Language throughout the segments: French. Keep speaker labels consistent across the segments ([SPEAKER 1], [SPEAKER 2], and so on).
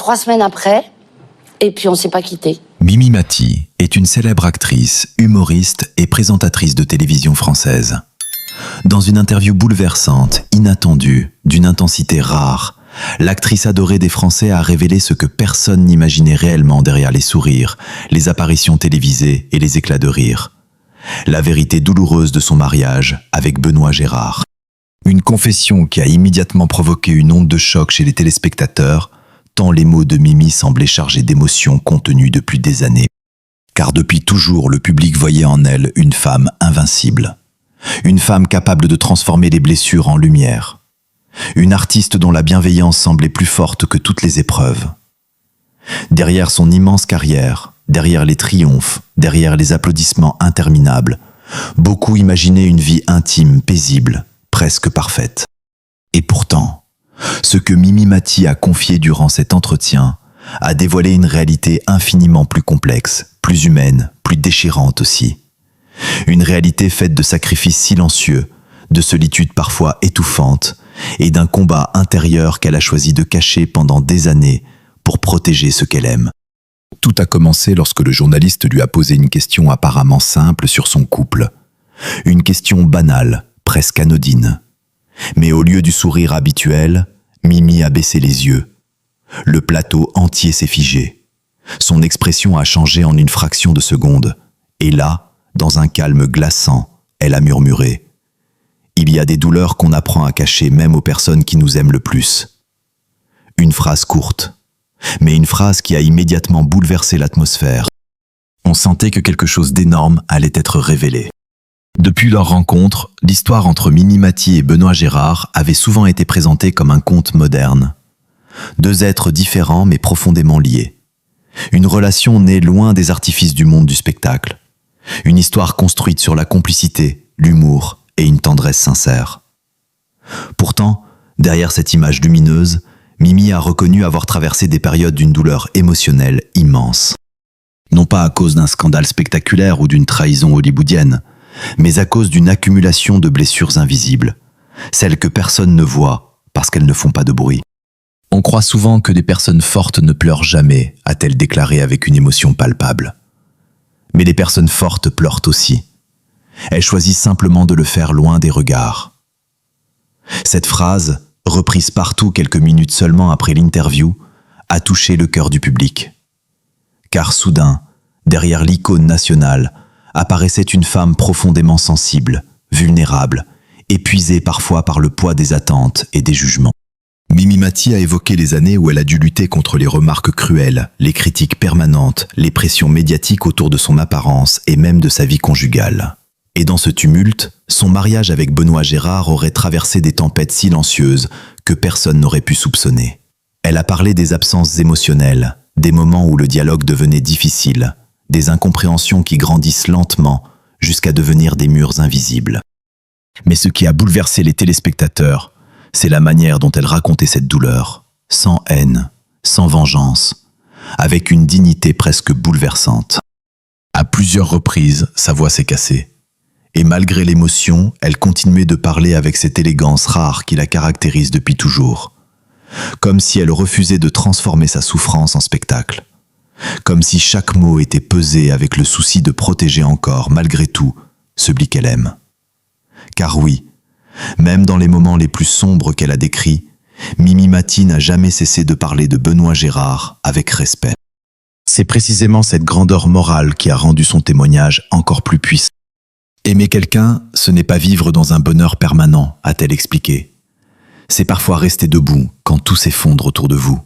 [SPEAKER 1] 3 semaines après, et puis on s'est pas quittés.
[SPEAKER 2] Mimi Mati est une célèbre actrice, humoriste et présentatrice de télévision française. Dans une interview bouleversante, inattendue, d'une intensité rare, l'actrice adorée des Français a révélé ce que personne n'imaginait réellement derrière les sourires, les apparitions télévisées et les éclats de rire. La vérité douloureuse de son mariage avec Benoît Gérard. Une confession qui a immédiatement provoqué une onde de choc chez les téléspectateurs, tant les mots de Mimi semblaient chargés d'émotions contenues depuis des années. Car depuis toujours, le public voyait en elle une femme invincible. Une femme capable de transformer les blessures en lumière. Une artiste dont la bienveillance semblait plus forte que toutes les épreuves. Derrière son immense carrière, derrière les triomphes, derrière les applaudissements interminables, beaucoup imaginaient une vie intime, paisible, presque parfaite. Et pourtant, ce que Mimi Mati a confié durant cet entretien a dévoilé une réalité infiniment plus complexe, plus humaine, plus déchirante aussi. Une réalité faite de sacrifices silencieux, de solitude parfois étouffante et d'un combat intérieur qu'elle a choisi de cacher pendant des années pour protéger ce qu'elle aime. Tout a commencé lorsque le journaliste lui a posé une question apparemment simple sur son couple. Une question banale, presque anodine. Mais au lieu du sourire habituel, Mimi a baissé les yeux. Le plateau entier s'est figé. Son expression a changé en une fraction de seconde. Et là, dans un calme glaçant, elle a murmuré. Il y a des douleurs qu'on apprend à cacher même aux personnes qui nous aiment le plus. Une phrase courte, mais une phrase qui a immédiatement bouleversé l'atmosphère. On sentait que quelque chose d'énorme allait être révélé. Depuis leur rencontre, l'histoire entre Mimi Mati et Benoît Gérard avait souvent été présentée comme un conte moderne. Deux êtres différents mais profondément liés. Une relation née loin des artifices du monde du spectacle. Une histoire construite sur la complicité, l'humour et une tendresse sincère. Pourtant, derrière cette image lumineuse, Mimi a reconnu avoir traversé des périodes d'une douleur émotionnelle immense. Non pas à cause d'un scandale spectaculaire ou d'une trahison hollywoodienne, mais à cause d'une accumulation de blessures invisibles, celles que personne ne voit parce qu'elles ne font pas de bruit. On croit souvent que des personnes fortes ne pleurent jamais, a-t-elle déclaré avec une émotion palpable. Mais les personnes fortes pleurent aussi. Elles choisissent simplement de le faire loin des regards. Cette phrase, reprise partout quelques minutes seulement après l'interview, a touché le cœur du public. Car soudain, derrière l'icône nationale, apparaissait une femme profondément sensible, vulnérable, épuisée parfois par le poids des attentes et des jugements. Mimi Mati a évoqué les années où elle a dû lutter contre les remarques cruelles, les critiques permanentes, les pressions médiatiques autour de son apparence et même de sa vie conjugale. Et dans ce tumulte, son mariage avec Benoît Gérard aurait traversé des tempêtes silencieuses que personne n'aurait pu soupçonner. Elle a parlé des absences émotionnelles, des moments où le dialogue devenait difficile, des incompréhensions qui grandissent lentement jusqu'à devenir des murs invisibles. Mais ce qui a bouleversé les téléspectateurs, c'est la manière dont elle racontait cette douleur, sans haine, sans vengeance, avec une dignité presque bouleversante. À plusieurs reprises, sa voix s'est cassée. Et malgré l'émotion, elle continuait de parler avec cette élégance rare qui la caractérise depuis toujours. Comme si elle refusait de transformer sa souffrance en spectacle. Comme si chaque mot était pesé avec le souci de protéger encore, malgré tout, celui qu'elle aime. Car oui, même dans les moments les plus sombres qu'elle a décrits, Mimi Mati n'a jamais cessé de parler de Benoît Gérard avec respect. C'est précisément cette grandeur morale qui a rendu son témoignage encore plus puissant. Aimer quelqu'un, ce n'est pas vivre dans un bonheur permanent, a-t-elle expliqué. C'est parfois rester debout quand tout s'effondre autour de vous.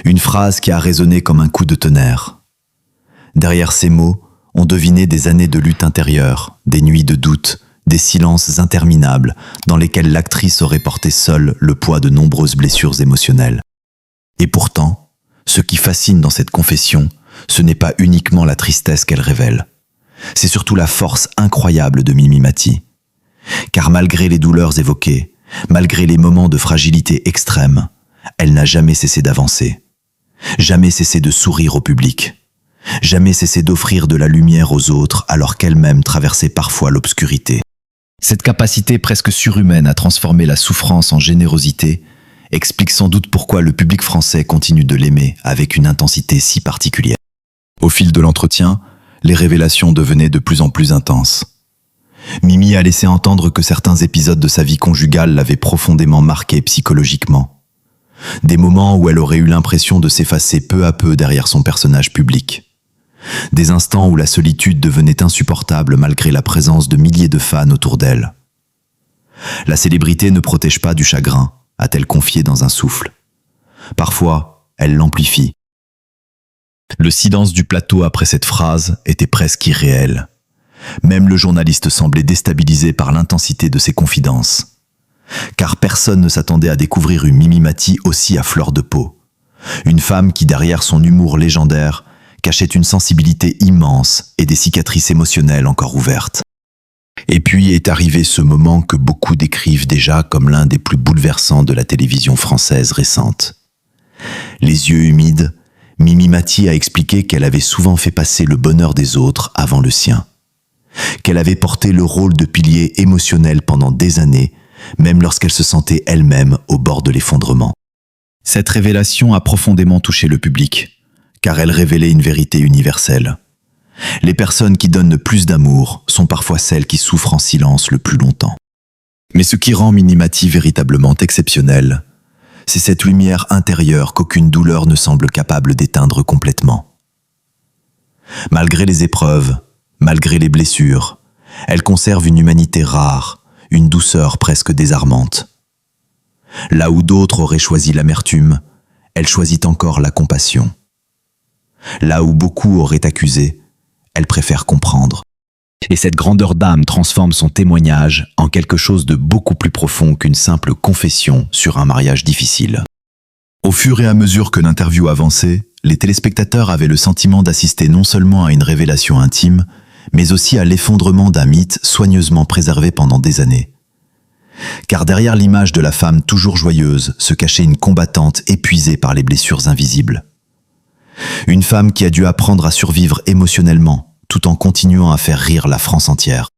[SPEAKER 2] Une phrase qui a résonné comme un coup de tonnerre. Derrière ces mots, on devinait des années de lutte intérieure, des nuits de doute, des silences interminables dans lesquels l'actrice aurait porté seule le poids de nombreuses blessures émotionnelles. Et pourtant, ce qui fascine dans cette confession, ce n'est pas uniquement la tristesse qu'elle révèle. C'est surtout la force incroyable de Mimi Mati. Car malgré les douleurs évoquées, malgré les moments de fragilité extrême, elle n'a jamais cessé d'avancer. Jamais cessé de sourire au public. Jamais cessé d'offrir de la lumière aux autres alors qu'elle-même traversait parfois l'obscurité. Cette capacité presque surhumaine à transformer la souffrance en générosité explique sans doute pourquoi le public français continue de l'aimer avec une intensité si particulière. Au fil de l'entretien, les révélations devenaient de plus en plus intenses. Mimi a laissé entendre que certains épisodes de sa vie conjugale l'avaient profondément marquée psychologiquement. Des moments où elle aurait eu l'impression de s'effacer peu à peu derrière son personnage public. Des instants où la solitude devenait insupportable malgré la présence de milliers de fans autour d'elle. La célébrité ne protège pas du chagrin, a-t-elle confié dans un souffle. Parfois, elle l'amplifie. Le silence du plateau après cette phrase était presque irréel. Même le journaliste semblait déstabilisé par l'intensité de ses confidences. Car personne ne s'attendait à découvrir une Mimi Mati aussi à fleur de peau. Une femme qui, derrière son humour légendaire, cachait une sensibilité immense et des cicatrices émotionnelles encore ouvertes. Et puis est arrivé ce moment que beaucoup décrivent déjà comme l'un des plus bouleversants de la télévision française récente. Les yeux humides, Mimi Mati a expliqué qu'elle avait souvent fait passer le bonheur des autres avant le sien. Qu'elle avait porté le rôle de pilier émotionnel pendant des années, même lorsqu'elle se sentait elle-même au bord de l'effondrement. Cette révélation a profondément touché le public, car elle révélait une vérité universelle. Les personnes qui donnent le plus d'amour sont parfois celles qui souffrent en silence le plus longtemps. Mais ce qui rend Mimi Mati véritablement exceptionnelle, c'est cette lumière intérieure qu'aucune douleur ne semble capable d'éteindre complètement. Malgré les épreuves, malgré les blessures, elle conserve une humanité rare, une douceur presque désarmante. Là où d'autres auraient choisi l'amertume, elle choisit encore la compassion. Là où beaucoup auraient accusé, elle préfère comprendre. Et cette grandeur d'âme transforme son témoignage en quelque chose de beaucoup plus profond qu'une simple confession sur un mariage difficile. Au fur et à mesure que l'interview avançait, les téléspectateurs avaient le sentiment d'assister non seulement à une révélation intime, mais aussi à l'effondrement d'un mythe soigneusement préservé pendant des années. Car derrière l'image de la femme toujours joyeuse se cachait une combattante épuisée par les blessures invisibles. Une femme qui a dû apprendre à survivre émotionnellement, tout en continuant à faire rire la France entière.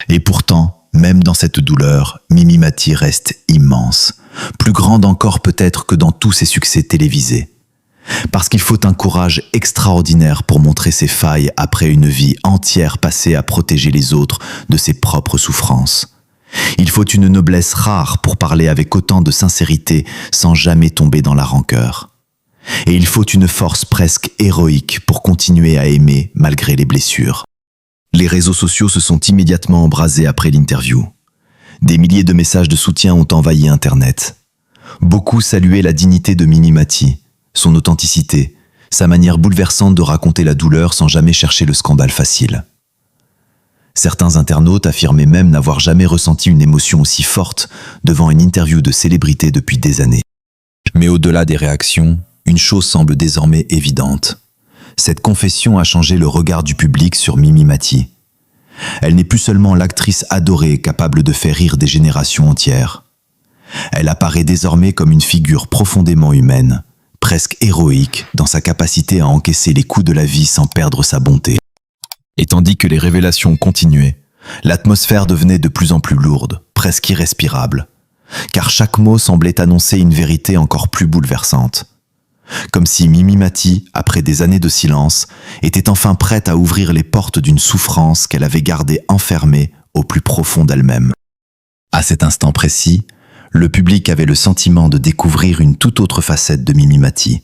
[SPEAKER 2] Et pourtant, même dans cette douleur, Mimi Mati reste immense, plus grande encore peut-être que dans tous ses succès télévisés. Parce qu'il faut un courage extraordinaire pour montrer ses failles après une vie entière passée à protéger les autres de ses propres souffrances. Il faut une noblesse rare pour parler avec autant de sincérité sans jamais tomber dans la rancœur. Et il faut une force presque héroïque pour continuer à aimer malgré les blessures. Les réseaux sociaux se sont immédiatement embrasés après l'interview. Des milliers de messages de soutien ont envahi Internet. Beaucoup saluaient la dignité de Mimi Mati, son authenticité, sa manière bouleversante de raconter la douleur sans jamais chercher le scandale facile. Certains internautes affirmaient même n'avoir jamais ressenti une émotion aussi forte devant une interview de célébrité depuis des années. Mais au-delà des réactions, une chose semble désormais évidente. Cette confession a changé le regard du public sur Mimi Mati. Elle n'est plus seulement l'actrice adorée capable de faire rire des générations entières. Elle apparaît désormais comme une figure profondément humaine, presque héroïque dans sa capacité à encaisser les coups de la vie sans perdre sa bonté. Et tandis que les révélations continuaient, l'atmosphère devenait de plus en plus lourde, presque irrespirable, car chaque mot semblait annoncer une vérité encore plus bouleversante. Comme si Mimi Mati, après des années de silence, était enfin prête à ouvrir les portes d'une souffrance qu'elle avait gardée enfermée au plus profond d'elle-même. À cet instant précis, le public avait le sentiment de découvrir une toute autre facette de Mimi Mati.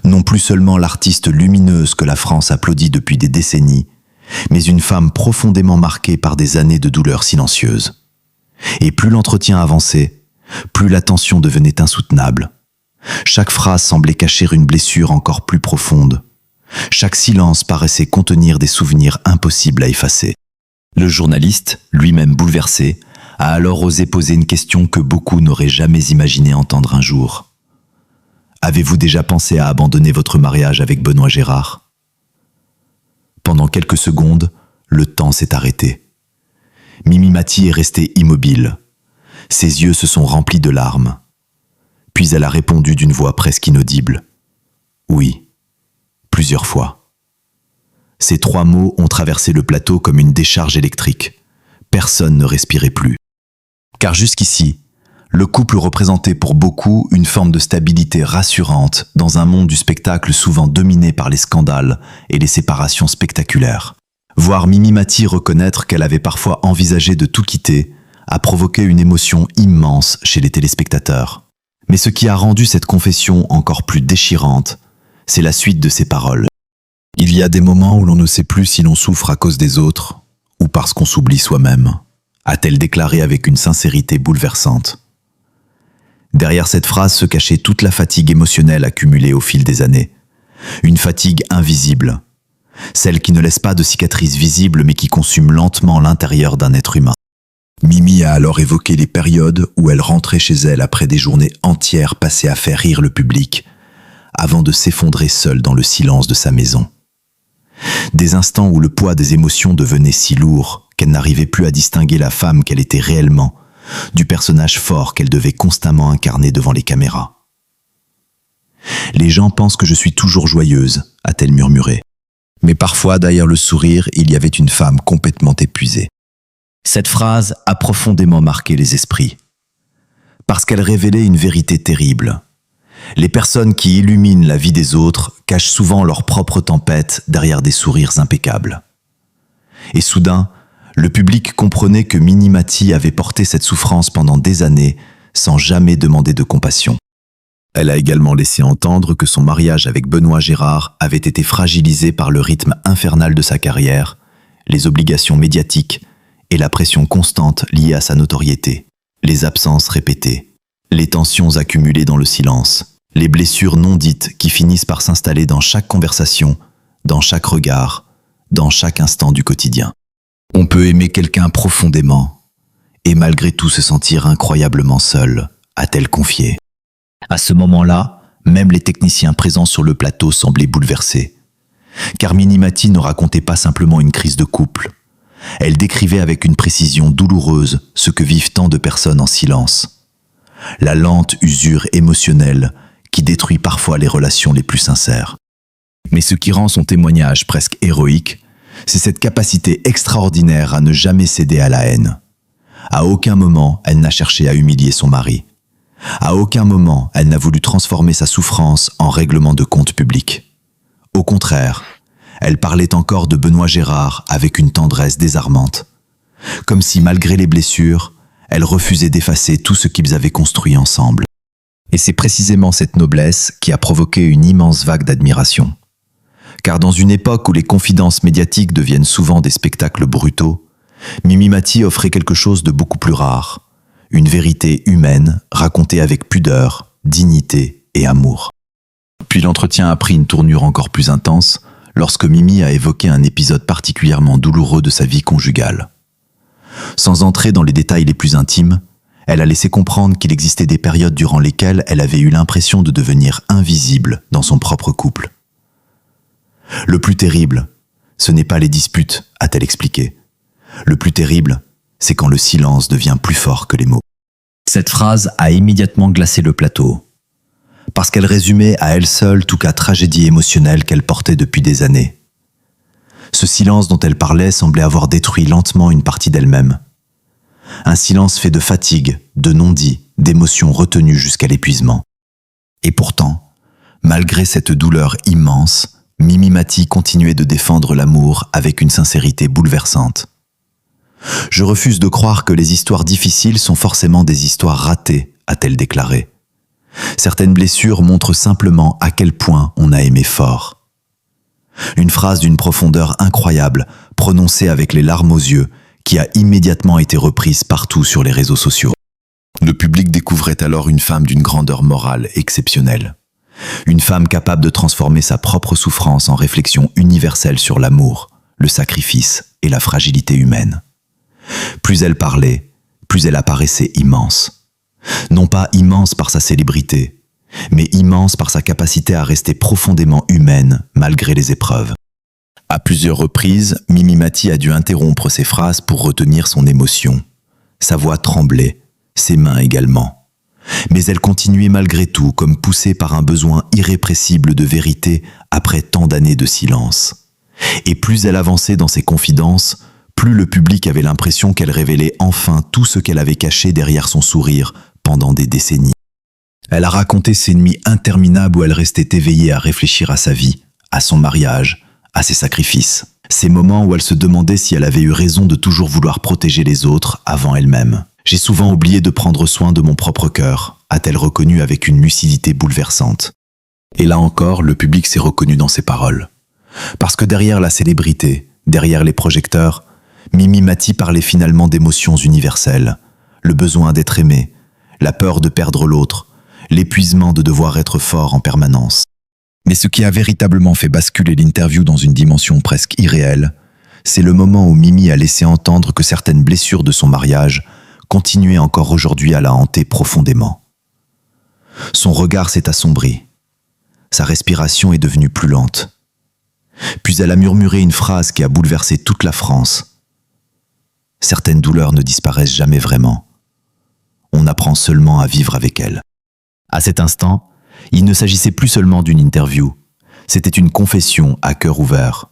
[SPEAKER 2] Non plus seulement l'artiste lumineuse que la France applaudit depuis des décennies, mais une femme profondément marquée par des années de douleur silencieuse. Et plus l'entretien avançait, plus la tension devenait insoutenable. Chaque phrase semblait cacher une blessure encore plus profonde. Chaque silence paraissait contenir des souvenirs impossibles à effacer. Le journaliste, lui-même bouleversé, a alors osé poser une question que beaucoup n'auraient jamais imaginé entendre un jour. Avez-vous déjà pensé à abandonner votre mariage avec Benoît Gérard ? Pendant quelques secondes, le temps s'est arrêté. Mimi Mati est restée immobile. Ses yeux se sont remplis de larmes. Puis elle a répondu d'une voix presque inaudible. Oui, plusieurs fois. Ces 3 mots ont traversé le plateau comme une décharge électrique. Personne ne respirait plus. Car jusqu'ici, Le couple représentait pour beaucoup une forme de stabilité rassurante dans un monde du spectacle souvent dominé par les scandales et les séparations spectaculaires. Voir Mimi Mati reconnaître qu'elle avait parfois envisagé de tout quitter a provoqué une émotion immense chez les téléspectateurs. Mais ce qui a rendu cette confession encore plus déchirante, c'est la suite de ses paroles. Il y a des moments où l'on ne sait plus si l'on souffre à cause des autres ou parce qu'on s'oublie soi-même, a-t-elle déclaré avec une sincérité bouleversante. Derrière cette phrase se cachait toute la fatigue émotionnelle accumulée au fil des années. Une fatigue invisible, celle qui ne laisse pas de cicatrices visibles mais qui consume lentement l'intérieur d'un être humain. Mimi a alors évoqué les périodes où elle rentrait chez elle après des journées entières passées à faire rire le public, avant de s'effondrer seule dans le silence de sa maison. Des instants où le poids des émotions devenait si lourd qu'elle n'arrivait plus à distinguer la femme qu'elle était réellement du personnage fort qu'elle devait constamment incarner devant les caméras. « Les gens pensent que je suis toujours joyeuse », a-t-elle murmuré. Mais parfois, derrière le sourire, il y avait une femme complètement épuisée. Cette phrase a profondément marqué les esprits, parce qu'elle révélait une vérité terrible. Les personnes qui illuminent la vie des autres cachent souvent leur propre tempête derrière des sourires impeccables. Et soudain, le public comprenait que Mimi Mati avait porté cette souffrance pendant des années sans jamais demander de compassion. Elle a également laissé entendre que son mariage avec Benoît Gérard avait été fragilisé par le rythme infernal de sa carrière, les obligations médiatiques et la pression constante liée à sa notoriété, les absences répétées, les tensions accumulées dans le silence, les blessures non dites qui finissent par s'installer dans chaque conversation, dans chaque regard, dans chaque instant du quotidien. On peut aimer quelqu'un profondément et malgré tout se sentir incroyablement seul, a-t-elle confié. À ce moment-là, même les techniciens présents sur le plateau semblaient bouleversés. Car Mimi Mati ne racontait pas simplement une crise de couple. Elle décrivait avec une précision douloureuse ce que vivent tant de personnes en silence. La lente usure émotionnelle qui détruit parfois les relations les plus sincères. Mais ce qui rend son témoignage presque héroïque, c'est cette capacité extraordinaire à ne jamais céder à la haine. À aucun moment, elle n'a cherché à humilier son mari. À aucun moment, elle n'a voulu transformer sa souffrance en règlement de compte public. Au contraire, elle parlait encore de Benoît Gérard avec une tendresse désarmante. Comme si, malgré les blessures, elle refusait d'effacer tout ce qu'ils avaient construit ensemble. Et c'est précisément cette noblesse qui a provoqué une immense vague d'admiration. Car dans une époque où les confidences médiatiques deviennent souvent des spectacles brutaux, Mimi Mati offrait quelque chose de beaucoup plus rare, une vérité humaine racontée avec pudeur, dignité et amour. Puis l'entretien a pris une tournure encore plus intense lorsque Mimi a évoqué un épisode particulièrement douloureux de sa vie conjugale. Sans entrer dans les détails les plus intimes, elle a laissé comprendre qu'il existait des périodes durant lesquelles elle avait eu l'impression de devenir invisible dans son propre couple. Le plus terrible, ce n'est pas les disputes, a-t-elle expliqué. Le plus terrible, c'est quand le silence devient plus fort que les mots. Cette phrase a immédiatement glacé le plateau, parce qu'elle résumait à elle seule toute la tragédie émotionnelle qu'elle portait depuis des années. Ce silence dont elle parlait semblait avoir détruit lentement une partie d'elle-même. Un silence fait de fatigue, de non-dits, d'émotions retenues jusqu'à l'épuisement. Et pourtant, malgré cette douleur immense, Mimi Mati continuait de défendre l'amour avec une sincérité bouleversante. « Je refuse de croire que les histoires difficiles sont forcément des histoires ratées », a-t-elle déclaré. Certaines blessures montrent simplement à quel point on a aimé fort. Une phrase d'une profondeur incroyable, prononcée avec les larmes aux yeux, qui a immédiatement été reprise partout sur les réseaux sociaux. Le public découvrait alors une femme d'une grandeur morale exceptionnelle. Une femme capable de transformer sa propre souffrance en réflexion universelle sur l'amour, le sacrifice et la fragilité humaine. Plus elle parlait, plus elle apparaissait immense. Non pas immense par sa célébrité, mais immense par sa capacité à rester profondément humaine malgré les épreuves. À plusieurs reprises, Mimi Mati a dû interrompre ses phrases pour retenir son émotion. Sa voix tremblait, ses mains également. Mais elle continuait malgré tout comme poussée par un besoin irrépressible de vérité après tant d'années de silence. Et plus elle avançait dans ses confidences, plus le public avait l'impression qu'elle révélait enfin tout ce qu'elle avait caché derrière son sourire, pendant des décennies. Elle a raconté ces nuits interminables où elle restait éveillée à réfléchir à sa vie, à son mariage, à ses sacrifices. Ces moments où elle se demandait si elle avait eu raison de toujours vouloir protéger les autres avant elle-même. « J'ai souvent oublié de prendre soin de mon propre cœur », a-t-elle reconnu avec une lucidité bouleversante. Et là encore, le public s'est reconnu dans ses paroles. Parce que derrière la célébrité, derrière les projecteurs, Mimi Mati parlait finalement d'émotions universelles. Le besoin d'être aimé, la peur de perdre l'autre, l'épuisement de devoir être fort en permanence. Mais ce qui a véritablement fait basculer l'interview dans une dimension presque irréelle, c'est le moment où Mimi a laissé entendre que certaines blessures de son mariage continuaient encore aujourd'hui à la hanter profondément. Son regard s'est assombri. Sa respiration est devenue plus lente. Puis elle a murmuré une phrase qui a bouleversé toute la France. Certaines douleurs ne disparaissent jamais vraiment. On apprend seulement à vivre avec elles. À cet instant, il ne s'agissait plus seulement d'une interview. C'était une confession à cœur ouvert.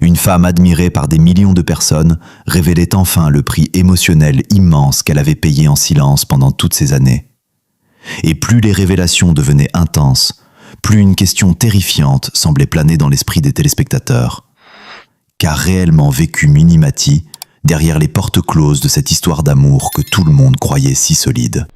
[SPEAKER 2] Une femme admirée par des millions de personnes révélait enfin le prix émotionnel immense qu'elle avait payé en silence pendant toutes ces années. Et plus les révélations devenaient intenses, plus une question terrifiante semblait planer dans l'esprit des téléspectateurs. Qu'a réellement vécu Mimi Mati derrière les portes closes de cette histoire d'amour que tout le monde croyait si solide ?